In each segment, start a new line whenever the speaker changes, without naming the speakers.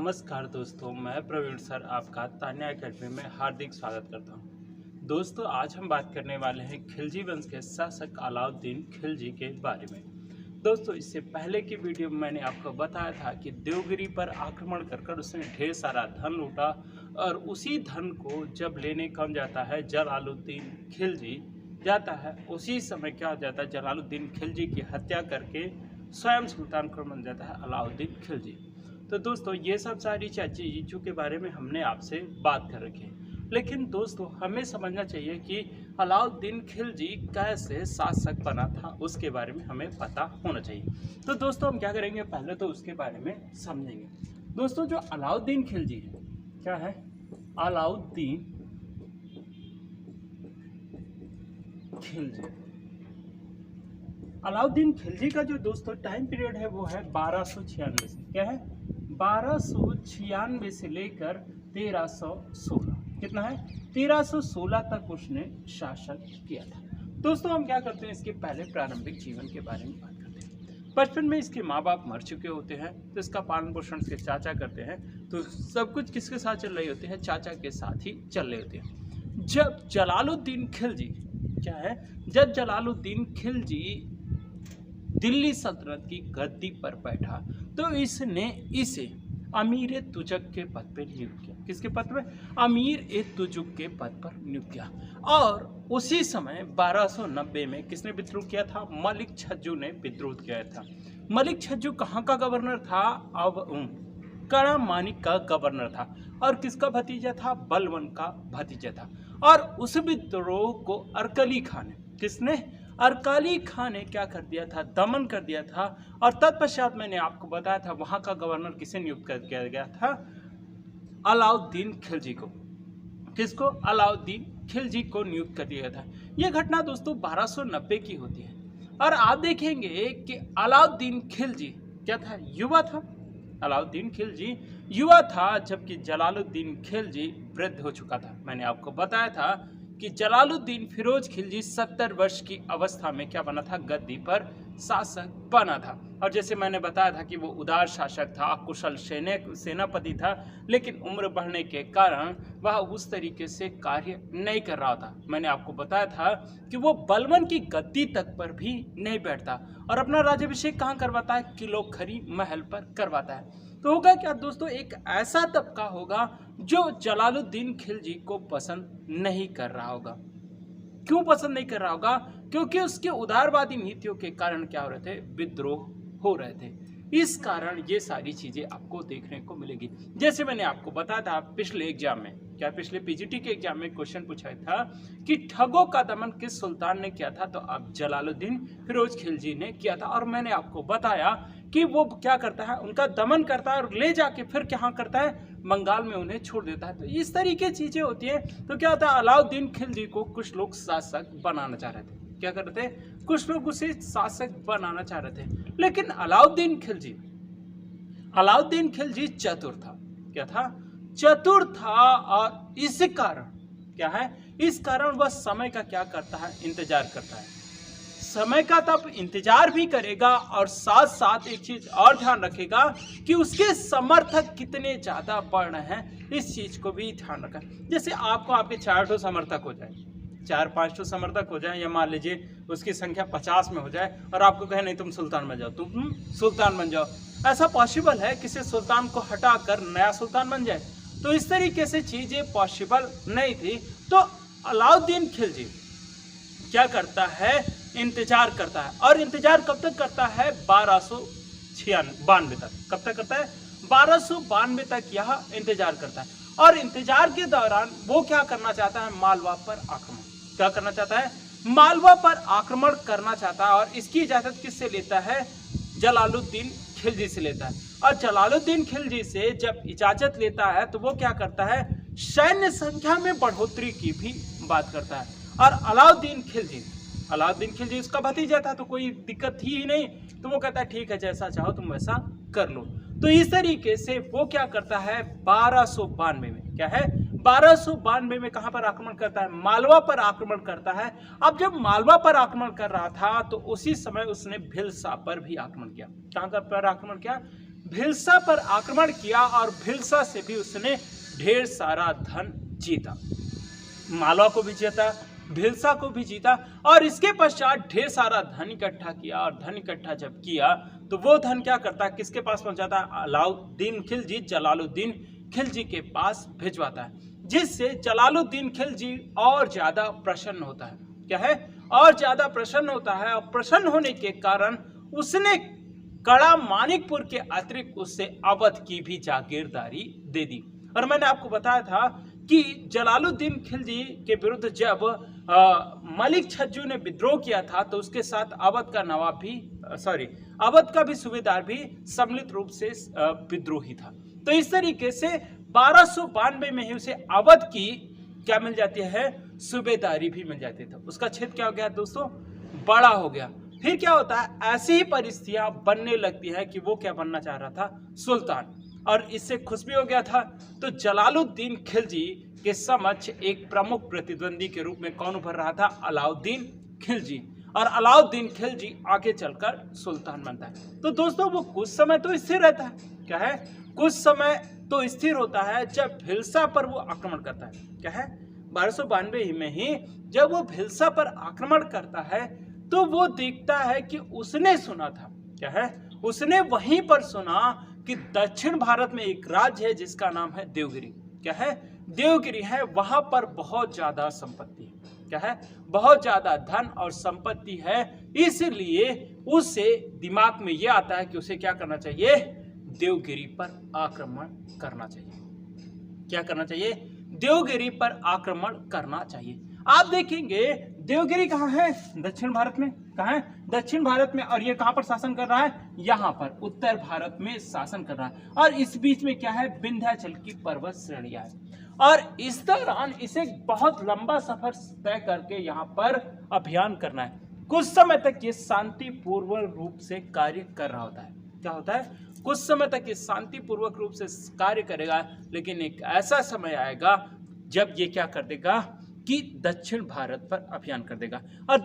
नमस्कार दोस्तों, मैं प्रवीण सर आपका तान्या एकेडमी में हार्दिक स्वागत करता हूं। दोस्तों, आज हम बात करने वाले हैं खिलजी वंश के शासक अलाउद्दीन खिलजी के बारे में। दोस्तों, इससे पहले की वीडियो में मैंने आपको बताया था कि देवगिरी पर आक्रमण कर उसने ढेर सारा धन लूटा और उसी धन को जब लेने कौन जाता है, जलालुद्दीन खिलजी जाता है। उसी समय क्या हो जाता है, जलालुद्दीन खिलजी की हत्या करके स्वयं सुल्तान को बन जाता है अलाउद्दीन खिलजी। तो दोस्तों, ये सब सारी चीज़ों के बारे में हमने आपसे बात कर रखी है, लेकिन दोस्तों हमें समझना चाहिए कि अलाउद्दीन खिलजी कैसे शासक बना था, उसके बारे में हमें पता होना चाहिए। तो दोस्तों, हम क्या करेंगे, पहले तो उसके बारे में समझेंगे। दोस्तों, जो अलाउद्दीन खिलजी है, क्या है अलाउद्दीन खिलजी। अलाउद्दीन खिलजी का जो दोस्तों टाइम पीरियड है वो है 1296 से, क्या है 1296 से लेकर 1316। कितना है 1316 तक उसने शासन किया था। दोस्तों, हम क्या करते हैं, इसके पहले प्रारंभिक जीवन के बारे में बात करते हैं। बचपन में इसके माँ बाप मर चुके होते हैं, तो इसका पालन पोषण इसके चाचा करते हैं। तो सब कुछ किसके साथ चल रही होती है, चाचा के साथ ही चल रहे होते हैं। जब जलालुद्दीन खिलजी क्या है, जब जलालुद्दीन खिलजी दिल्ली सल्तनत की गद्दी पर बैठा तो इसने इसे अमीर तुजुक के पद पर नियुक्त किया। किसके पद पर, अमीर ए तुजुक के पद पर नियुक्त किया। और उसी समय 1290 में किसने विद्रोह किया था, मलिक छज्जू ने विद्रोह किया था। मलिक छज्जू कहाँ का गवर्नर था, अब कड़ा मानिक का गवर्नर था। और किसका भतीजा था, बलवन का भतीजा था। और उस विद्रोह को अरकली खान ने, किसने, अरकाली खान ने क्या कर दिया था, दमन कर दिया था। और तत्पश्चात मैंने आपको बताया था वहां का गवर्नर किसे नियुक्त कर दिया गया था, अलाउद्दीन खिलजी को। किसको, अलाउद्दीन खिलजी को नियुक्त कर दिया था। यह घटना दोस्तों 1290 की होती है। और आप देखेंगे कि अलाउद्दीन खिलजी क्या था, युवा था। अलाउद्दीन खिलजी युवा था, जबकि जलालुद्दीन खिलजी वृद्ध हो चुका था। मैंने आपको बताया था कि जलालुद्दीन फिरोज खिलजी 70 वर्ष की अवस्था में क्या बना था, गद्दी पर शासक बना था। और जैसे मैंने बताया था कि वो उदार शासक था, कुशल सेनापति था, लेकिन उम्र बढ़ने के कारण वह उस तरीके से कार्य नहीं कर रहा था। मैंने आपको बताया था कि वो बलवन की गद्दी तक पर भी नहीं बैठता और अपना राज्याभिषेक कहाँ करवाता है, किलोखरी महल पर करवाता है। तो होगा क्या दोस्तों, एक ऐसा तबका होगा जो जलालुद्दीन खिलजी को पसंद नहीं कर रहा होगा। क्यों पसंद नहीं कर रहा होगा, क्योंकि उसके उदारवादी नीतियों के कारण क्या हो रहे थे, विद्रोह हो रहे थे। इस कारण ये सारी चीजें आपको देखने को मिलेगी। जैसे मैंने आपको बताया था पिछले एग्जाम में, क्या पिछले पीजीटी के एग्जाम में क्वेश्चन पूछा था कि ठगों का दमन किस सुल्तान ने किया था, तो अब जलालुद्दीन फिरोज खिलजी ने किया था। और मैंने आपको बताया कि वो क्या करता है, उनका दमन करता है और ले जाके फिर क्या करता है, बंगाल में उन्हें छोड़ देता है। तो इस तरीके चीजें होती है। तो क्या होता है, अलाउद्दीन खिलजी को कुछ लोग शासक बनाना चाह रहे थे। क्या कर रहे थे, कुछ लोग उसे शासक बनाना चाह रहे थे। लेकिन अलाउद्दीन खिलजी चतुर था। क्या था, चतुर था। और इस कारण क्या है, इस कारण वह समय का क्या करता है, इंतजार करता है। समय का तब इंतजार भी करेगा और साथ साथ एक चीज और ध्यान रखेगा कि उसके समर्थक कितने ज्यादा बढ़ रहे हैं, इस चीज को भी ध्यान रखा। जैसे आपको आपके 4 समर्थक हो जाए, 4-5 समर्थक हो जाए, या मान लीजिए उसकी संख्या 50 में हो जाए और आपको कहे नहीं तुम सुल्तान बन जाओ, तुम सुल्तान बन जाओ। ऐसा पॉसिबल है किसी सुल्तान को हटाकर नया सुल्तान बन जाए? तो इस तरीके से चीजें पॉसिबल नहीं थी। तो अलाउद्दीन खिलजी क्या करता है, इंतजार करता है। और इंतजार कब तक करता है, 1292 तक। कब तक करता है, 1292 तक यह इंतजार करता है। और इंतजार के दौरान वो क्या करना चाहता है, मालवा पर आक्रमण। क्या करना चाहता है, मालवा पर आक्रमण करना चाहता है। और इसकी इजाजत किससे लेता है, जलालुद्दीन खिलजी से लेता है। और जलालुद्दीन खिलजी से जब इजाजत लेता है तो वो क्या करता है, सैन्य संख्या में बढ़ोतरी की भी बात करता है। और अलाउद्दीन खिलजी उसका भतीजा था, तो कोई दिक्कत थी ही नहीं। तो वो कहता है ठीक है, जैसा चाहो तुम वैसा कर लो। तो इस तरीके से वो क्या करता है, 1292 में, क्या है 1292 में कहां पर आक्रमण करता है, मालवा पर आक्रमण करता है। अब जब मालवा पर आक्रमण कर रहा था तो उसी समय उसने भिलसा पर भी आक्रमण किया। कहां पर आक्रमण किया, भिलसा पर आक्रमण किया और भिलसा से भी उसने ढेर सारा धन जीता। मालवा को भी जीता, भिलसा को भी जीता और इसके पश्चात ढेर सारा धन इकट्ठा किया। और धन इकट्ठा जब किया तो वो धन क्या करता है, किसके पास पहुंचाता है? अलाउद्दीन खिलजी जलालुद्दीन खिलजी के पास भिजवाता है, जिससे जलालुद्दीन खिलजी और ज्यादा प्रसन्न होता है। क्या है? और ज्यादा प्रसन्न होता है। और प्रसन्न होने के कारण उसने कड़ा मानिकपुर के अतिरिक्त उससे अवध की भी जागीरदारी दे दी। और मैंने आपको बताया था कि जलालुद्दीन खिलजी के विरुद्ध जब मलिक छज्जू ने विद्रोह किया था तो उसके साथ अवध का नवाब भी अवध का भी सूबेदार भी सम्मिलित रूप से विद्रोही था। तो इस तरीके से 1292 में ही उसे अवध की क्या मिल जाती है? सूबेदारी भी मिल जाती थी। उसका क्षेत्र क्या हो गया दोस्तों? बड़ा हो गया। फिर क्या होता है, ऐसी ही परिस्थितियां बनने लगती है कि वो क्या बनना चाह रहा था? सुल्तान। और इससे खुश भी हो गया था। तो जलालुद्दीन खिलजी के समक्ष एक प्रमुख प्रतिद्वंदी के रूप में कौन उभर रहा था? अलाउद्दीन खिलजी। और अलाउद्दीन खिलजी आगे चलकर सुल्तान बनता है। तो दोस्तों वो कुछ समय तो स्थिर रहता है। क्या है? कुछ समय तो स्थिर होता है जब भिलसा पर वो आक्रमण करता है। क्या है? 1292 में ही जब वो भिलसा पर आक्रमण करता है तो वो देखता है कि उसने सुना था। क्या है? उसने वहीं पर सुना कि दक्षिण भारत में एक राज्य है जिसका नाम है देवगिरी। क्या है? देवगिरी है, वहां पर बहुत ज्यादा संपत्ति है। क्या है? बहुत ज्यादा धन और संपत्ति है। इसलिए उसे दिमाग में यह आता है कि उसे क्या करना चाहिए? देवगिरी पर आक्रमण करना चाहिए। क्या करना चाहिए? देवगिरी पर आक्रमण करना चाहिए। आप देखेंगे देवगिरी कहाँ है? दक्षिण भारत में। कहाँ है? दक्षिण भारत में। और ये कहाँ पर शासन कर रहा है? यहाँ पर उत्तर भारत में शासन कर रहा है। और इस बीच में क्या है? विंध्याचल की पर्वत श्रेणियां है। और इस दौरान इसे बहुत लंबा सफर तय करके यहाँ पर अभियान करना है। कुछ समय तक ये शांतिपूर्व रूप से कार्य कर रहा होता है। क्या होता है? कुछ समय तक ये शांतिपूर्वक रूप से कार्य करेगा, लेकिन एक ऐसा समय आएगा जब ये क्या कर देगा कि दक्षिण भारत पर अभियान कर देगा। और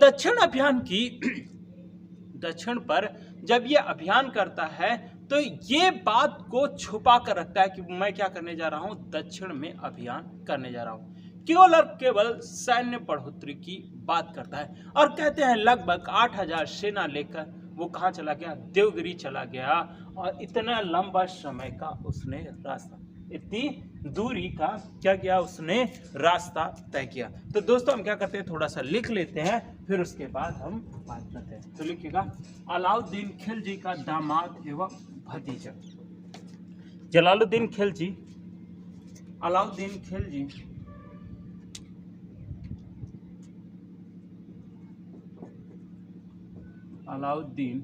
दक्षिण पर जब ये अभियान करता है तो ये बात को छुपा कर रखता है कि मैं क्या करने जा रहा हूं? दक्षिण में अभियान करने जा रहा हूं। केवल और केवल सैन्य बढ़ोतरी की बात करता है। और कहते हैं लगभग 8000 सेना लेकर वो कहां चला गया? देवगिरी चला गया। और इतना लंबा समय का उसने रास्ता, इतनी दूरी का क्या किया? उसने रास्ता तय किया। तो दोस्तों हम क्या करते हैं? थोड़ा सा लिख लेते हैं, फिर उसके बाद हम बात करते हैं। तो लिखिएगा, अलाउद्दीन खिलजी का दामाद एवं भतीजा। जलालुद्दीन खिलजी, अलाउद्दीन खिलजी अलाउद्दीन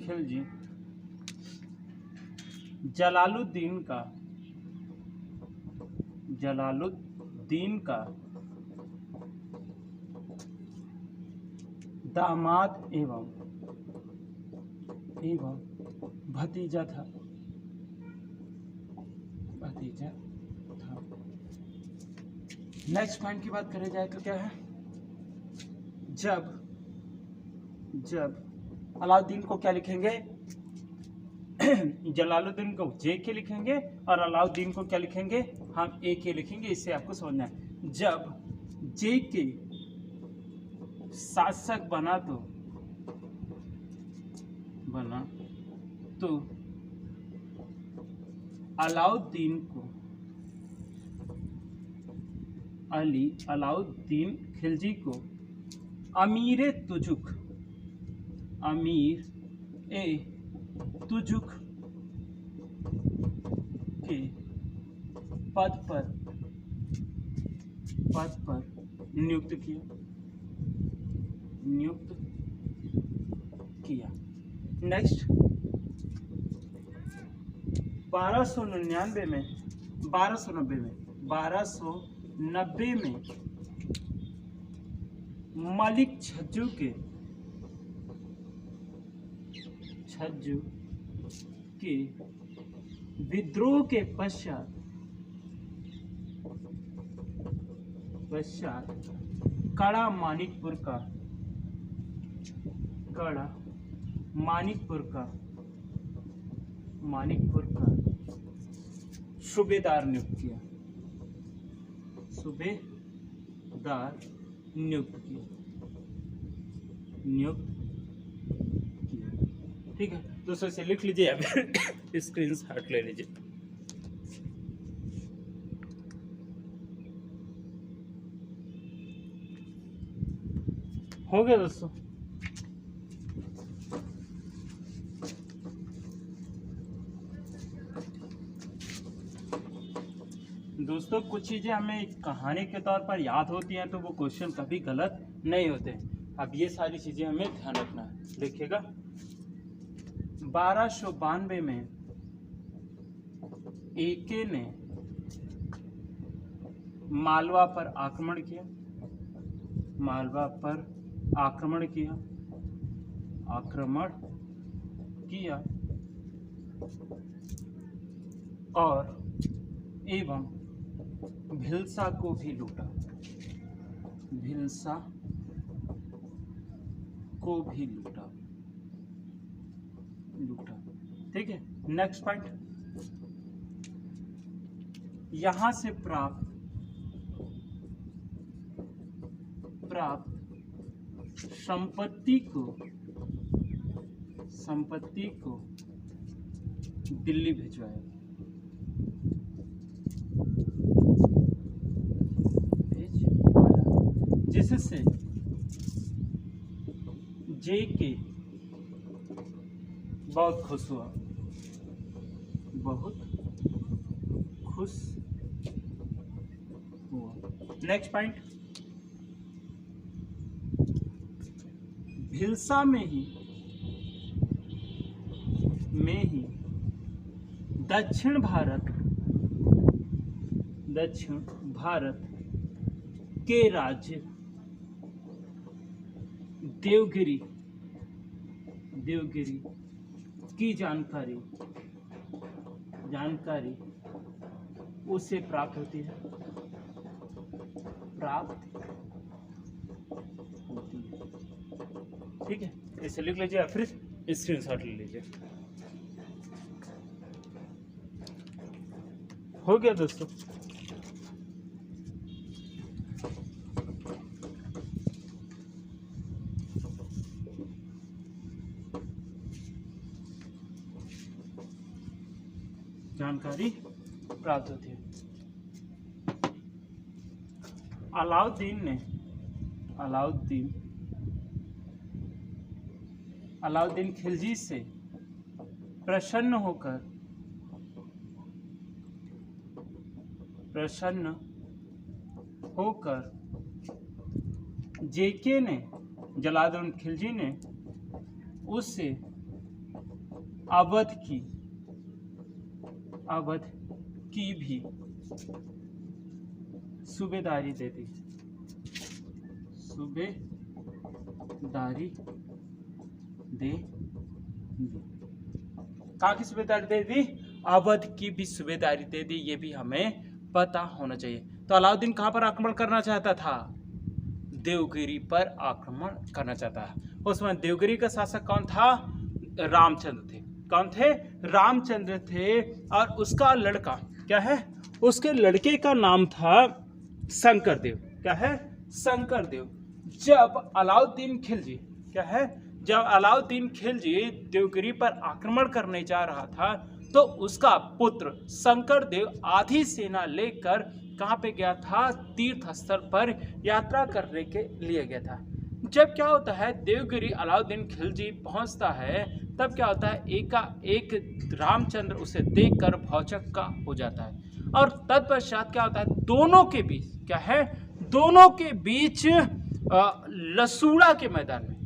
खिलजी जलालुद्दीन का दामाद एवं भतीजा था। नेक्स्ट पॉइंट की बात करें जाए तो क्या है? जब अलाउद्दीन को क्या लिखेंगे? जलालुद्दीन को जे के लिखेंगे और अलाउद्दीन को क्या लिखेंगे? हम ए के लिखेंगे। इससे आपको समझना है। जब जे के शासक बना तो अलाउद्दीन खिलजी को अमीर ए तुजुक के पद पर नियुक्त किया। नेक्स्ट 1290 में मलिक छज्जू के विद्रोह के पश्चात कड़ा मानिकपुर का कड़ा मानिकपुर का सूबेदार नियुक्त किया, ठीक है दोस्तों, इसे लिख लीजिए या फिर स्क्रीनशॉट ले लीजिए। हो गया दोस्तों। दोस्तों कुछ चीजें हमें कहानी के तौर पर याद होती हैं तो वो क्वेश्चन कभी गलत नहीं होते। अब ये सारी चीजें हमें ध्यान रखना है। देखिएगा 1292 में एके ने मालवा पर आक्रमण किया और एवं भिलसा को भी लूटा, ठीक है। नेक्स्ट पॉइंट, यहां से प्राप्त संपत्ति को दिल्ली भिजवाया, जिससे जेके बहुत खुश हुआ, नेक्स्ट पॉइंट, भिलसा में ही दक्षिण भारत के राज्य देवगिरी की जानकारी उसे प्राप्त होती है, ठीक है। इसे लिख लीजिए, फिर स्क्रीनशॉट ले लीजिए। हो गया दोस्तों। जानकारी प्राप्त होती है। अलाउद्दीन खिलजी से प्रसन्न होकर जेके ने, जलालुद्दीन खिलजी ने उससे अवध की भी सूबेदारी दे दी, कहाँ की सूबेदारी दे दी? अवध की भी सूबेदारी दे दी। ये भी हमें पता होना चाहिए। तो अलाउद्दीन कहाँ पर आक्रमण करना चाहता था? देवगिरी पर आक्रमण करना चाहता है। उसमें देवगिरी का शासक कौन था? रामचंद्र थे। कौन थे? रामचंद्र थे। और उसका लड़का क्या है? उसके लड़के का नाम था शंकरदेव। क्या है? शंकरदेव। जब अलाउद्दीन खिलजी क्या है? जब अलाउद्दीन खिलजी देवगिरी पर आक्रमण करने जा रहा था तो उसका पुत्र शंकरदेव आधी सेना लेकर कहाँ पे गया था? तीर्थ स्थल पर यात्रा करने के लिए गया था। जब क्या होता है, देवगिरी अलाउद्दीन खिलजी पहुंचता है, तब क्या होता है, एक रामचंद्र उसे देखकर भौचक्का हो जाता है। और तत्पश्चात क्या होता है, दोनों के बीच क्या है, दोनों के बीच लसूड़ा के मैदान में,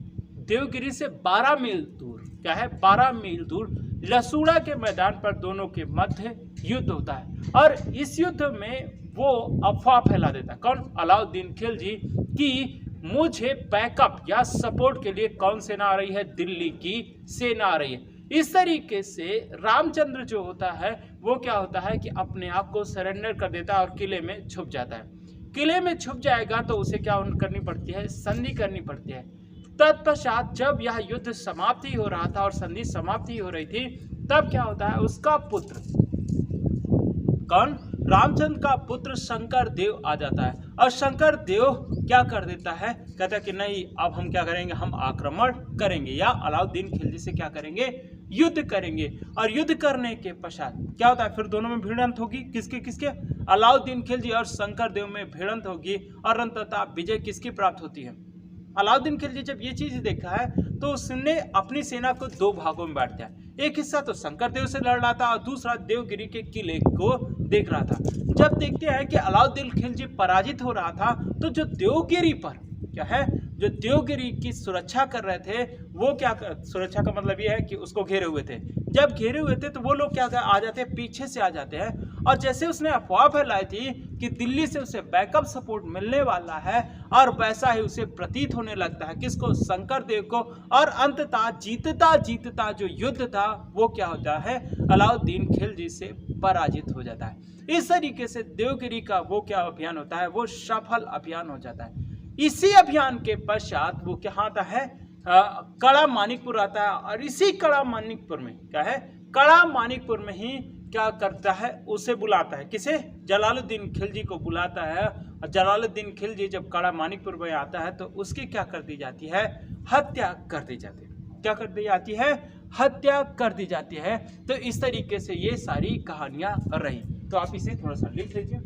देवगिरी से 12 मील दूर क्या है, 12 मील दूर लसूड़ा के मैदान पर दोनों के मध्य युद्ध होता है। और इस युद्ध में वो अफवाह फैला देता, कौन? अलाउद्दीन खिलजी, कि मुझे बैकअप या सपोर्ट के लिए कौन सेना आ रही है? दिल्ली की सेना आ रही है। इस तरीके से रामचंद्र जो होता है वो क्या होता है कि अपने आप को सरेंडर कर देता है और किले में छुप जाता है। किले में छुप जाएगा तो उसे क्या करनी पड़ती है? संधि करनी पड़ती है। तत्पश्चात जब यह युद्ध समाप्ति हो रहा था और संधि समाप्ति हो रही थी, तब क्या होता है, उसका पुत्र कौन, रामचंद्र का पुत्र शंकर देव आ जाता है और शंकर देव क्या कर देता है, कहता है कि नहीं अब हम क्या करेंगे, हम आक्रमण करेंगे या अलाउद्दीन खिलजी से क्या करेंगे, युद्ध करेंगे। और युद्ध करने के पश्चात क्या होता है, फिर दोनों में भिड़ंत होगी, किसके किसके, अलाउद्दीन खिलजी और शंकर देव में भिड़ंत होगी और अंततः विजय किसकी प्राप्त होती है। अलाउद्दीन खिलजी जब ये चीज देखा है तो उसने अपनी सेना को दो भागों में बांट दिया, एक हिस्सा तो शंकर देव से लड़ रहा था और दूसरा देवगिरी के किले को देख रहा था। जब देखते हैं कि अलाउद्दीन खिलजी पराजित हो रहा था तो जो देवगिरी पर क्या है, जो देवगिरी की सुरक्षा कर रहे थे वो क्या सुरक्षा का मतलब ये है कि उसको घेरे हुए थे, जब घेरे हुए थे तो वो लोग क्या आ जाते हैं, पीछे से आ जाते हैं। और जैसे उसने अफवाह फैलाई थी कि दिल्ली से उसे बैकअप सपोर्ट मिलने वाला है और वैसा ही उसे प्रतीत होने लगता है, किसको, शंकर देव को। और अंततः जीतता जीतता जो युद्ध था वो क्या होता है, अलाउद्दीन खिलजी से पराजित हो जाता है। इस तरीके से देवगिरी का वो क्या अभियान होता है, वो सफल अभियान हो जाता है। इसी अभियान के पश्चात वो क्या आता है, कड़ा मानिकपुर आता है और इसी कड़ा मानिकपुर में क्या है, कड़ा मानिकपुर में ही क्या करता है, उसे बुलाता है, किसे, जलालुद्दीन खिलजी को बुलाता है। और जलालुद्दीन खिलजी जब कड़ा मानिकपुर में आता है तो उसकी क्या कर दी जाती है, हत्या कर दी जाती है। क्या कर दी जाती है, हत्या कर दी जाती है। तो इस तरीके से ये सारी कहानियां रही। तो आप इसे थोड़ा सा लिख लीजिए।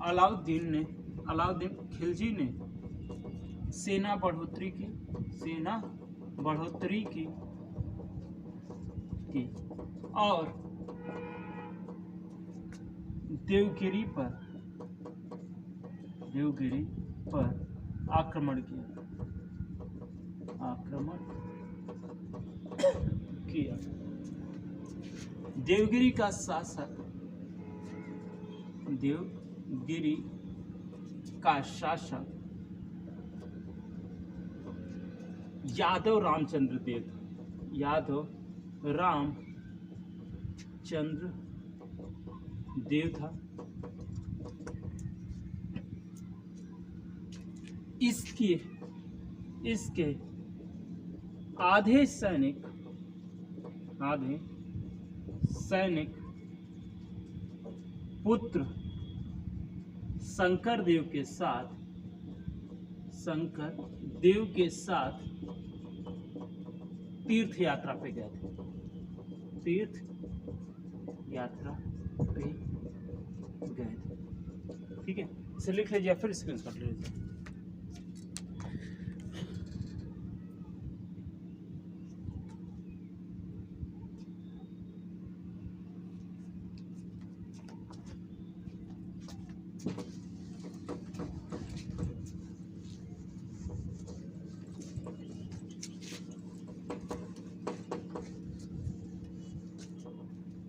अलाउद्दीन खिलजी ने सेना बढ़ोतरी की और देवगिरी पर आक्रमण किया। देवगिरी का शासक यादव रामचंद्र देव था। इसके आधे सैनिक पुत्र शंकर देव के साथ तीर्थ यात्रा पे गए थे। ठीक है, इसे लिख लीजिए, फिर स्क्रीनशॉट ले लीजिए।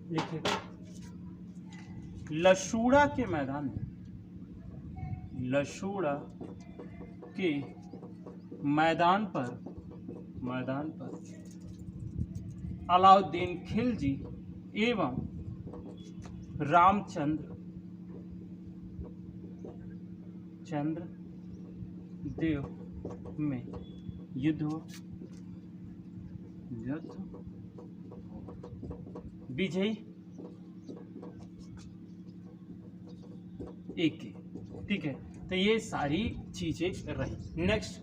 लिखिए, लसूड़ा के मैदान पर अलाउद्दीन खिलजी एवं रामचंद्र देव में युद्ध विजयी एक। ठीक है, तो ये सारी चीजें रही। नेक्स्ट,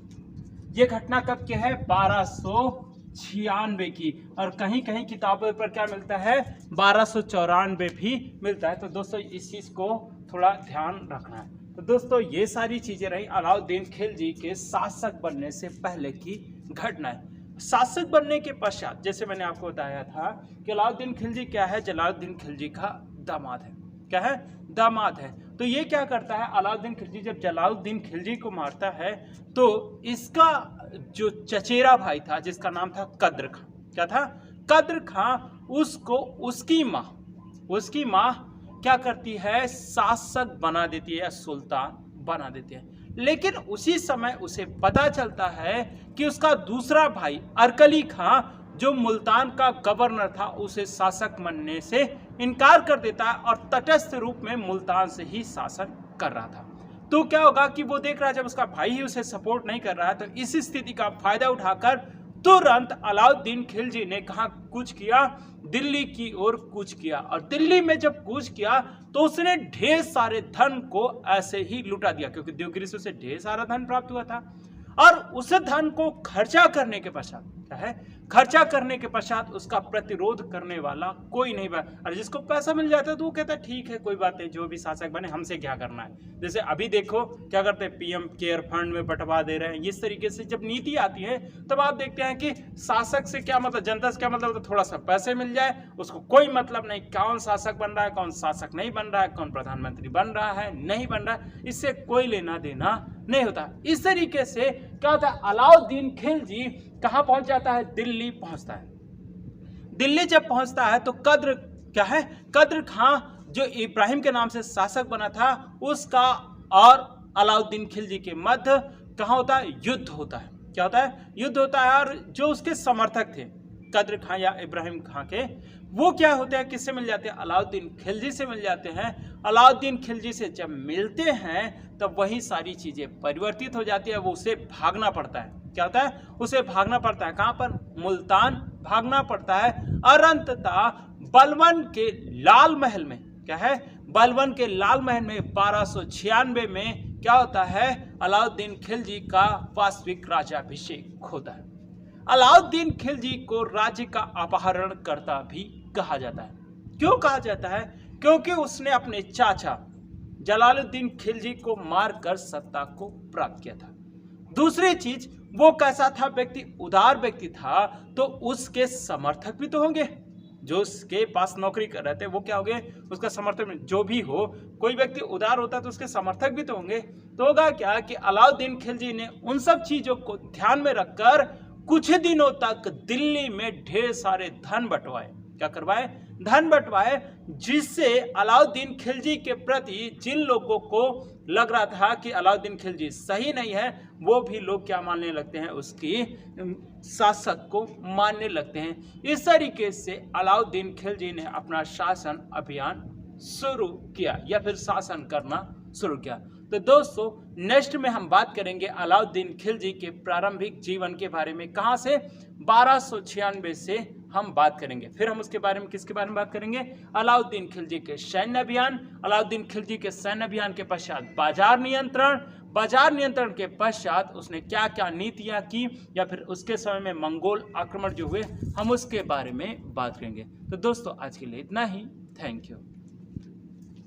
ये घटना कब की है, 1296 की, और कहीं कहीं किताबों पर क्या मिलता है, 1294 भी मिलता है। तो दोस्तों इस चीज को थोड़ा ध्यान रखना है। तो दोस्तों ये सारी चीजें रही अलाउद्दीन खिलजी के शासक बनने से पहले की घटनाएं। शासक बनने के पश्चात जैसे मैंने आपको बताया था कि अलाउद्दीन खिलजी क्या है, जलालुद्दीन खिलजी का दामाद है। क्या है, दामाद है। तो ये क्या करता है, अलाउद्दीन खिलजी जब जलालुद्दीन खिलजी को मारता है तो इसका जो चचेरा भाई था जिसका नाम था कद्र खां, क्या था, कद्र खां, उसको उसकी माँ क्या करती है, शासक बना देती है, सुल्तान बना देती है। लेकिन उसी समय उसे पता चलता है कि उसका दूसरा भाई अरकली खां जो मुल्तान का गवर्नर था उसे शासक बनने से इनकार कर देता है और तटस्थ रूप में मुल्तान से ही शासन कर रहा था। तो क्या होगा कि वो देख रहा है जब उसका भाई ही उसे सपोर्ट नहीं कर रहा है, तो इस स्थिति का फायदा उठाकर तुरंत अलाउद्दीन खिलजी ने कहा कूच किया, दिल्ली की ओर कूच किया। और दिल्ली में जब कूच किया तो उसने ढेर सारे धन को ऐसे ही लुटा दिया, क्योंकि देवगिरी से उसे ढेर सारा धन प्राप्त हुआ था। और उस धन को खर्चा करने के पश्चात क्या है, खर्चा करने के पश्चात उसका प्रतिरोध करने वाला कोई नहीं बना। और जिसको पैसा मिल जाता है तो वो कहता है ठीक है कोई बात नहीं, जो भी शासक बने हमसे क्या करना है। जैसे अभी देखो क्या करते हैं, पीएम केयर फंड में बंटवा दे रहे हैं। इस तरीके से जब नीति आती है तब आप देखते हैं कि शासक से क्या मतलब, जनता से क्या मतलब, तो थोड़ा सा पैसे मिल जाए, उसको कोई मतलब नहीं कौन शासक बन रहा है, कौन शासक नहीं बन रहा है, कौन प्रधानमंत्री बन रहा है नहीं बन रहा है, इससे कोई लेना देना नहीं होता। इस तरीके से क्या होता है, अलाउद्दीन खिलजी कहां पहुंच जाता है, दिल्ली पहुंचता है। दिल्ली जब पहुंचता है तो कद्र क्या है, कद्र खां जो इब्राहिम के नाम से शासक बना था उसका और अलाउद्दीन खिलजी के मध्य कहां होता है, युद्ध होता है। क्या होता है, युद्ध होता है। और जो उसके समर्थक थे कद्र खां या इब्राहिम खां के, वो क्या होते हैं, किससे मिल जाते हैं, अलाउद्दीन खिलजी से मिल जाते हैं। अलाउद्दीन खिलजी से जब मिलते हैं तब वही सारी चीजें परिवर्तित हो जाती है, वो उसे भागना पड़ता है। क्या होता है, उसे भागना पड़ता है, कहां पर, मुल्तान भागना पड़ता है। और अंततः बलबन के लाल महल में क्या है, बलबन के लाल महल में 1296 में क्या होता है, अलाउद्दीन खिलजी का वास्तविक राज्याभिषेक होता है। अलाउद्दीन खिलजी को राज्य का अपहरणकर्ता भी कहा जाता है। क्यों कहा जाता है, क्योंकि उसने अपने चाचा जलालुद्दीन खिलजी को मारकर सत्ता को प्राप्त किया था। दूसरी चीज, वो कैसा था व्यक्ति, उदार व्यक्ति था, तो उसके समर्थक भी तो होंगे, जो उसके पास नौकरी कर रहे थे वो क्या होंगे, उसका समर्थक में जो भी हो, कोई व्यक्ति उदार होता है तो उसके समर्थक भी तो होंगे। तो होगा क्या कि अलाउद्दीन खिलजी ने उन सब चीजों को ध्यान में रखकर कुछ दिनों तक दिल्ली में ढेर सारे धन बंटवाए। क्या करवाए, धन बंटवाए, जिससे अलाउद्दीन खिलजी के प्रति जिन लोगों को लग रहा था कि अलाउद्दीन खिलजी सही नहीं है, वो भी लोग क्या मानने लगते हैं, उसकी शासक को मानने लगते हैं। इस तरीके से अलाउद्दीन खिलजी ने अपना शासन अभियान शुरू किया या फिर शासन करना शुरू किया। तो दोस्तों नेक्स्ट में हम बात करेंगे अलाउद्दीन खिलजी के प्रारंभिक जीवन के बारे में, कहां से, 1296 से हम बात करेंगे। फिर हम उसके बारे में किसके बारे में बात करेंगे, अलाउद्दीन खिलजी के सैन्य अभियान, अलाउद्दीन खिलजी के सैन्य अभियान के पश्चात बाजार नियंत्रण, बाजार नियंत्रण के पश्चात उसने क्या क्या नीतियां की, या फिर उसके समय में मंगोल आक्रमण जो हुए हम उसके बारे में बात करेंगे। तो दोस्तों आज के लिए इतना ही, थैंक यू।